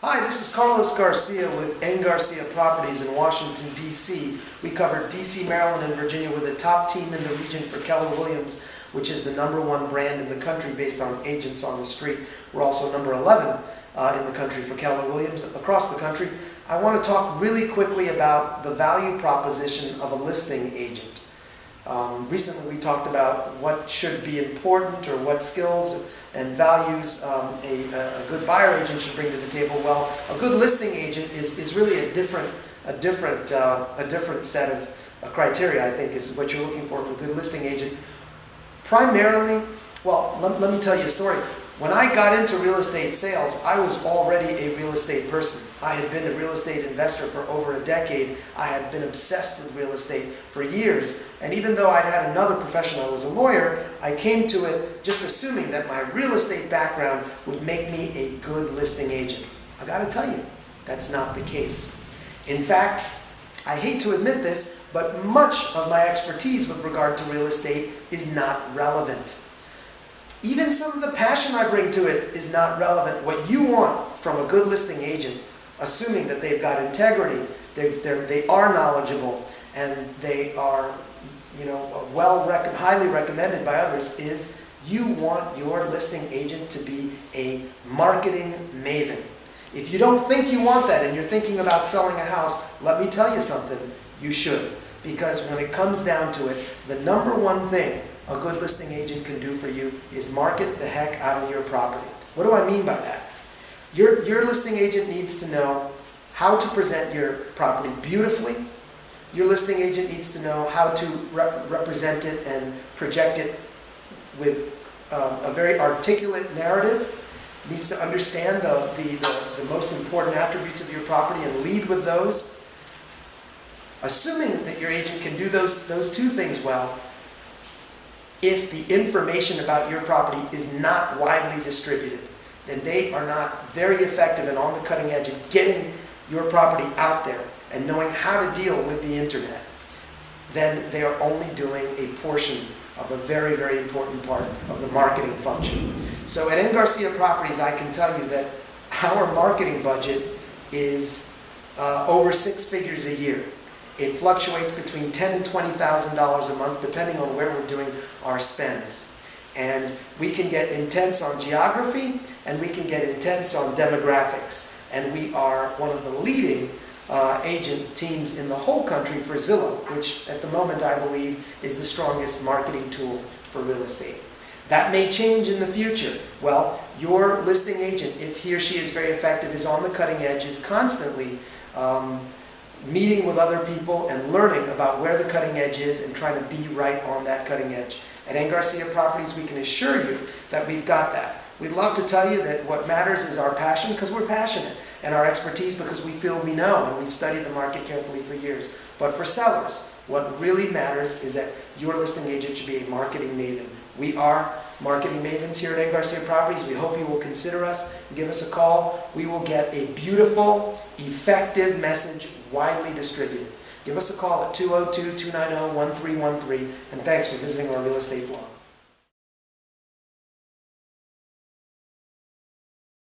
Hi, this is Carlos Garcia with Eng Garcia Properties in Washington, D.C. We cover D.C., Maryland, and Virginia. We're the top team in the region for Keller Williams, which is the #1 brand in the country based on agents on the street. We're also number 11 in the country for Keller Williams across the country. I want to talk really quickly about the value proposition of a listing agent. Recently we talked about what should be important or what skills and values a good buyer agent should bring to the table. Well, a good listing agent is really a different set of criteria, I think, is what you're looking for in a good listing agent. Primarily, well, let me tell you a story. When I got into real estate sales, I was already a real estate person. I had been a real estate investor for over a decade. I had been obsessed with real estate for years. And even though I'd had another profession, I was a lawyer, I came to it just assuming that my real estate background would make me a good listing agent. I gotta tell you, that's not the case. In fact, I hate to admit this, but much of my expertise with regard to real estate is not relevant. Even some of the passion I bring to it is not relevant. What you want from a good listing agent, assuming that they've got integrity, they are knowledgeable, and they are, highly recommended by others, is you want your listing agent to be a marketing maven. If you don't think you want that and you're thinking about selling a house, let me tell you something, you should. Because when it comes down to it, the #1 thing a good listing agent can do for you is market the heck out of your property. What do I mean by that? Your listing agent needs to know how to present your property beautifully. Your listing agent needs to know how to represent it and project it with a very articulate narrative. Needs to understand the most important attributes of your property and lead with those. Assuming that your agent can do those two things well, if the information about your property is not widely distributed, then they are not very effective and on the cutting edge of getting your property out there and knowing how to deal with the internet. Then they are only doing a portion of a very, very important part of the marketing function. So at Eng Garcia Properties, I can tell you that our marketing budget is over 6 figures a year. It fluctuates between $10,000 and $20,000 a month, depending on where we're doing our spends. And we can get intense on geography, and we can get intense on demographics. And we are one of the leading agent teams in the whole country for Zillow, which at the moment I believe is the strongest marketing tool for real estate. That may change in the future. Well, your listing agent, if he or she is very effective, is on the cutting edge, is constantly meeting with other people and learning about where the cutting edge is and trying to be right on that cutting edge. At Eng Garcia Properties, we can assure you that we've got that. We'd love to tell you that what matters is our passion, because we're passionate, and our expertise because we feel we know and we've studied the market carefully for years. But for sellers, what really matters is that your listing agent should be a marketing maven. We are marketing mavens here at Eng Garcia Properties. We hope you will consider us and give us a call. We will get a beautiful, effective message widely distributed. Give us a call at 202-290-1313, and thanks for visiting our real estate blog.